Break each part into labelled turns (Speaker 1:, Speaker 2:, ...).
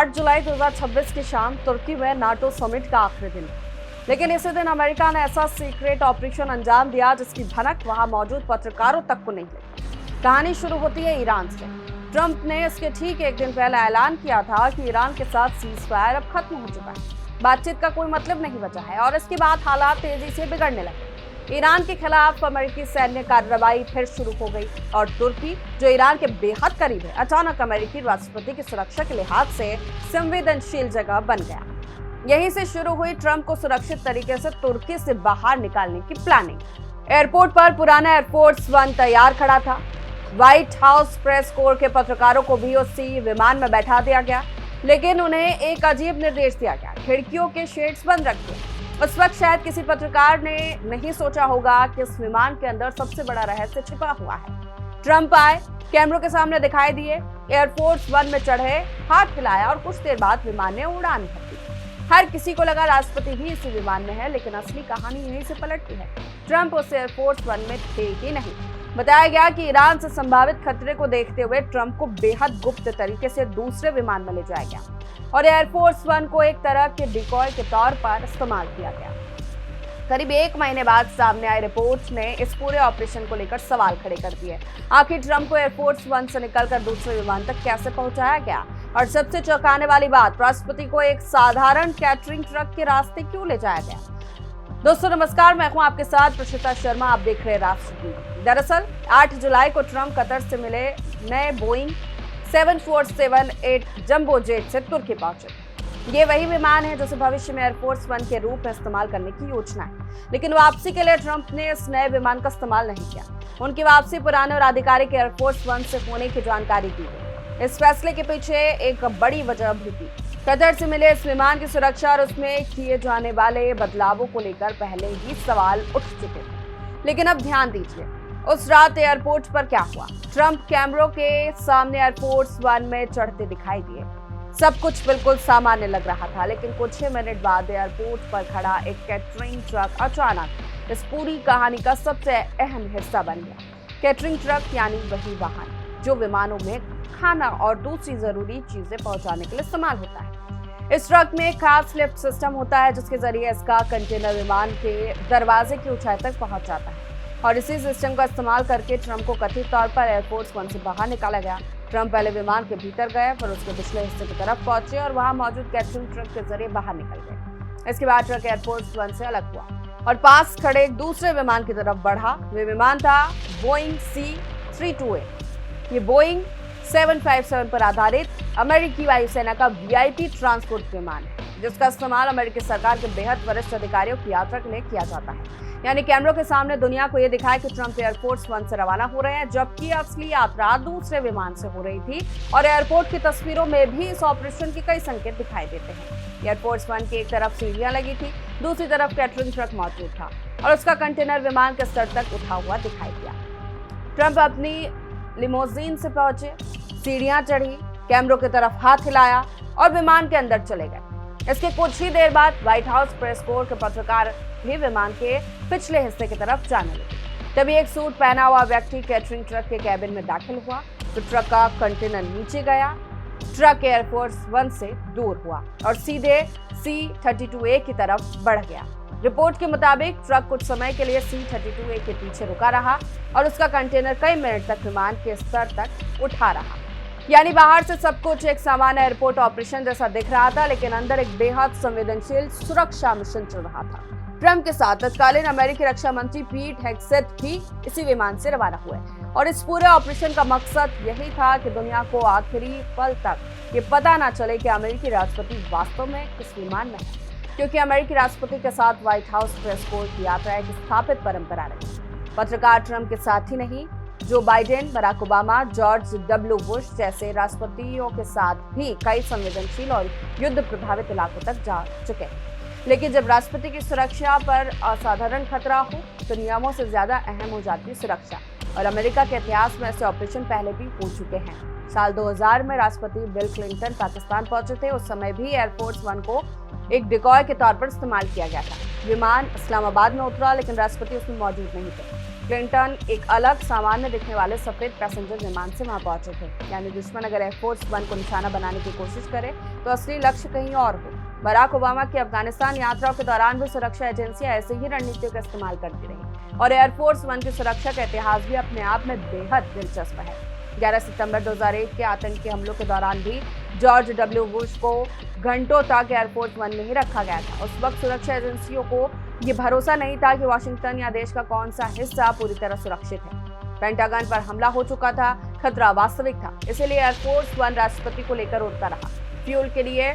Speaker 1: 8 जुलाई 2026 की शाम तुर्की में नाटो समिट का आखिरी दिन, लेकिन इसी दिन अमेरिका ने ऐसा सीक्रेट ऑपरेशन अंजाम दिया जिसकी भनक वहां मौजूद पत्रकारों तक को नहीं लगी। कहानी शुरू होती है ईरान से। ट्रंप ने इसके ठीक एक दिन पहले ऐलान किया था कि ईरान के साथ सीजफायर अब खत्म हो चुका है, बातचीत का कोई मतलब नहीं बचा है और इसके बाद हालात तेजी से बिगड़ने लगे। ईरान के खिलाफ अमेरिकी सैन्य कार्रवाई फिर शुरू हो गई और तुर्की, जो ईरान के बेहद करीब है, अचानक अमेरिकी राष्ट्रपति की सुरक्षा के लिहाज से संवेदनशील जगह बन गया। यहीं से शुरू हुई ट्रंप को सुरक्षित तरीके से तुर्की से बाहर निकालने की प्लानिंग। एयरपोर्ट पर पुराना एयरफोर्स वन तैयार खड़ा था। व्हाइट हाउस प्रेस कोर के पत्रकारों को भी उसी विमान में बैठा दिया गया, लेकिन उन्हें एक अजीब निर्देश दिया गया, खिड़कियों के शेड्स बंद रखिए। उस वक्त शायद किसी पत्रकार ने नहीं सोचा होगा कि इस विमान के अंदर सबसे बड़ा रहस्य छिपा हुआ है। ट्रंप आए, कैमरों के सामने दिखाई दिए, एयरफोर्स वन में चढ़े, हाथ हिलाया और कुछ देर बाद विमान ने उड़ान भर दी। हर किसी को लगा राष्ट्रपति भी इसी विमान में है, लेकिन असली कहानी यहीं से पलटती है। ट्रंप उस एयरफोर्स वन में थे ही नहीं। बताया गया कि ईरान से संभावित खतरे को देखते हुए ट्रंप को बेहद गुप्त तरीके से दूसरे विमान में ले जाया गया और एयरफोर्स वन को एक तरह के डिकॉय के तौर पर इस्तेमाल किया गया। करीब 1 महीने बाद सामने आई रिपोर्ट्स ने इस पूरे ऑपरेशन को लेकर सवाल खड़े कर दिए। आखिर ट्रंप को एयरफोर्स वन से निकलकर दूसरे विमान तक कैसे पहुंचाया गया? और सबसे चौंकाने वाली बात, राष्ट्रपति को एक साधारण कैटरिंग ट्रक के रास्ते क्यों ले जाया गया? दोस्तों नमस्कार, मैं हूं आपके साथ प्रशिता शर्मा। आप देख रहे हैं राष्ट्र टीवी। दरअसल 8 जुलाई को ट्रंप कतर से मिले नए बोइंग 7478 जंबो जेट से तुर्की पहुंचे। ये वही विमान है जिसे भविष्य में एयरफोर्स वन के रूप में इस्तेमाल करने की योजना है, लेकिन वापसी के लिए ट्रंप ने इस नए विमान का इस्तेमाल नहीं किया। उनकी वापसी पुराने और आधिकारिक एयरफोर्स वन से होने की जानकारी दी गई। इस फैसले के पीछे एक बड़ी वजह भी थी। कतर से मिले इस विमान की सुरक्षा और उसमें किए जाने वाले बदलावों को लेकर पहले ही सवाल उठ चुके थे। लेकिन अब ध्यान दीजिए, उस रात एयरपोर्ट पर क्या हुआ। ट्रंप कैमरों के सामने एयरफोर्स वन में चढ़ते दिखाई दिए। सब कुछ बिल्कुल सामान्य लग रहा था, लेकिन कुछ ही मिनट बाद एयरपोर्ट पर खड़ा एक कैटरिंग ट्रक अचानक इस पूरी कहानी का सबसे अहम हिस्सा बन गया। कैटरिंग ट्रक यानी वही वाहन जो विमानों में खाना और दूसरी जरूरी चीजें पहुंचाने के लिए इस्तेमाल होता है। इस ट्रक में एक खास लिफ्ट सिस्टम होता है जिसके जरिए इसका कंटेनर विमान के दरवाजे की ऊंचाई तक पहुंच जाता है और इसी सिस्टम का इस्तेमाल करके ट्रंप को कथित तौर पर एयरफोर्स वन से बाहर निकाला गया। ट्रंप पहले विमान के भीतर गए, फिर उसके पिछले हिस्से की तरफ पहुंचे और वहां मौजूद कैटरिंग ट्रक के जरिए बाहर निकल गए। इसके बाद ट्रक एयरफोर्स वन से अलग हुआ और पास खड़े दूसरे विमान की तरफ बढ़ा। वे विमान था बोइंग C-328। ये बोइंग 757 पर आधारित अमेरिकी वायुसेना का VIP ट्रांसपोर्ट विमान है, जिसका इस्तेमाल अमेरिकी सरकार के बेहद वरिष्ठ अधिकारियों की यात्रा के लिए किया जाता है। यानी कैमरों के सामने दुनिया को यह दिखाया कि ट्रंप एयरफोर्स वन से रवाना हो रहे हैं, जबकि असली यात्रा दूसरे विमान से हो रही थी और एयरपोर्ट की तस्वीरों में भी इस ऑपरेशन के कई संकेत दिखाई देते हैं। एयरफोर्स वन की एक तरफ सीढ़ियां लगी थी, दूसरी तरफ कैटरिंग ट्रक मौजूद था और उसका कंटेनर विमान के स्तर तक उठा हुआ दिखाई दिया। ट्रंप अपनी लिमोजीन से पहुंचे, सीढ़ियां चढ़ी, कैमरों की तरफ हाथ हिलाया और विमान के अंदर चले गए। इसके कुछ ही देर बाद व्हाइट हाउस प्रेस कोर के पत्रकार भी विमान के पिछले हिस्से की तरफ जाने लगे। तभी एक सूट पहना हुआ व्यक्ति कैटरिंग ट्रक के कैबिन में दाखिल हुआ, तो ट्रक का कंटेनर नीचे गया। ट्रक एयरफोर्स वन से दूर हुआ और सीधे C-32A की तरफ बढ़ गया। रिपोर्ट के मुताबिक ट्रक कुछ समय के लिए C-32A के पीछे रुका रहा और उसका कंटेनर कई मिनट तक विमान के स्तर तक उठा रहा। यानी बाहर से सब कुछ एक सामान्य एयरपोर्ट ऑपरेशन जैसा दिख रहा था, लेकिन अंदर एक बेहद संवेदनशील सुरक्षा मिशन चल रहा था। ट्रंप के साथ तत्कालीन अमेरिकी रक्षा मंत्री पीट हेगसेथ भी इसी विमान से रवाना हुए और इस पूरे ऑपरेशन का मकसद यही था कि दुनिया को आखिरी पल तक ये पता ना चले कि अमेरिकी राष्ट्रपति वास्तव में किस विमान में है, क्योंकि अमेरिकी राष्ट्रपति के साथ व्हाइट हाउस प्रेस कोर की यात्रा एक स्थापित परंपरा रही। पत्रकार ट्रंप के साथ ही नहीं, Joe Biden, Barack Obama, George W. Bush जैसे राष्ट्रपतियों के साथ भी कई संवेदनशील और युद्ध प्रभावित इलाकों तक जा चुके हैं। लेकिन जब राष्ट्रपति की सुरक्षा पर असाधारण खतरा हो तो नियमों से ज्यादा अहम हो जाती है सुरक्षा, और अमेरिका के इतिहास में ऐसे ऑपरेशन पहले भी हो चुके हैं। साल 2000 में राष्ट्रपति बिल क्लिंटन पाकिस्तान पहुंचे थे। उस समय भी एयरफोर्स वन को एक डिकॉय के तौर पर इस्तेमाल किया गया था। विमान इस्लामाबाद में उतरा, लेकिन राष्ट्रपति उसमें मौजूद नहीं थे। क्लिंटन एक अलग सामान्य दिखने वाले सफेद पैसेंजर विमान से वहां पहुंचे थे। यानी दुश्मन अगर एयरफोर्स वन को निशाना बनाने की कोशिश करे तो असली लक्ष्य कहीं और हो। बराक ओबामा की अफगानिस्तान यात्राओं के दौरान भी सुरक्षा एजेंसियां ऐसे ही रणनीतियों का इस्तेमाल करती रही और एयरफोर्स वन की सुरक्षा का इतिहास भी अपने आप में बेहद दिलचस्प है। 11 सितंबर 2001 के आतंकी हमलों के दौरान भी जॉर्ज डब्ल्यू बुश को घंटों तक एयरफोर्स वन में ही रखा गया था। उस वक्त सुरक्षा एजेंसियों को ये भरोसा नहीं था कि वाशिंगटन या देश का कौन सा हिस्सा पूरी तरह सुरक्षित है। पेंटागन पर हमला हो चुका था, खतरा वास्तविक था, इसीलिए एयरफोर्स वन राष्ट्रपति को लेकर उड़ता रहा। फ्यूल के लिए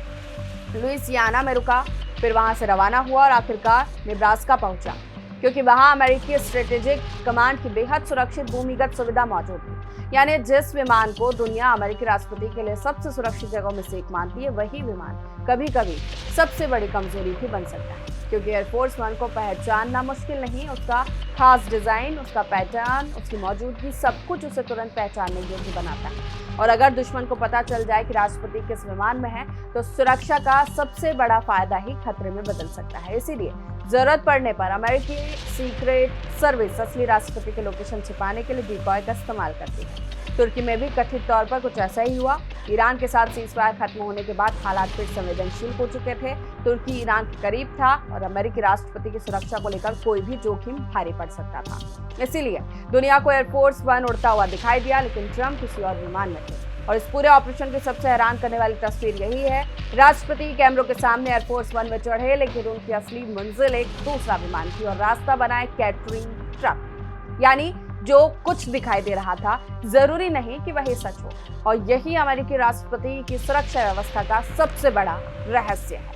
Speaker 1: लुइसियाना में रुका, फिर वहां से रवाना हुआ और आखिरकार नेब्रास्का पहुंचा, क्योंकि वहां अमेरिकी स्ट्रेटेजिक कमांड की बेहद सुरक्षित भूमिगत सुविधा मौजूद थी। यानी जिस विमान को दुनिया अमेरिकी राष्ट्रपति के लिए सबसे सुरक्षित जगहों में से एक मानती है, वही विमान कभी कभी सबसे बड़ी कमजोरी भी बन सकता है, क्योंकि एयरफोर्स वन को पहचानना मुश्किल नहीं। उसका खास डिजाइन, उसका पैटर्न, उसकी मौजूदगी, सब कुछ उसे तुरंत पहचानने योग्य बनाता है। और अगर दुश्मन को पता चल जाए कि राष्ट्रपति किस विमान में है, तो सुरक्षा का सबसे बड़ा फायदा ही खतरे में बदल सकता है। इसीलिए जरूरत पड़ने पर अमेरिकी सीक्रेट सर्विस असली राष्ट्रपति के लोकेशन छिपाने के लिए डिकॉय का इस्तेमाल करती है। तुर्की में भी कथित तौर पर कुछ ऐसा ही हुआ। ईरान के साथ सीजफायर खत्म होने के बाद हालात फिर संवेदनशील हो चुके थे। तुर्की ईरान के करीब था और अमेरिकी राष्ट्रपति की सुरक्षा को लेकर कोई भी जोखिम भारी पड़ सकता था। इसीलिए दुनिया को एयरफोर्स वन उड़ता हुआ दिखाई दिया, लेकिन ट्रंप किसी और विमान में थे। और इस पूरे ऑपरेशन की सबसे हैरान करने वाली तस्वीर यही है, राष्ट्रपति कैमरों के सामने एयरफोर्स वन में चढ़े, लेकिन उनकी असली मंजिल एक दूसरा विमान थी और रास्ता बनाए कैटरिंग ट्रक। यानी जो कुछ दिखाई दे रहा था जरूरी नहीं कि वही सच हो, और यही अमेरिकी राष्ट्रपति की सुरक्षा व्यवस्था का सबसे बड़ा रहस्य है।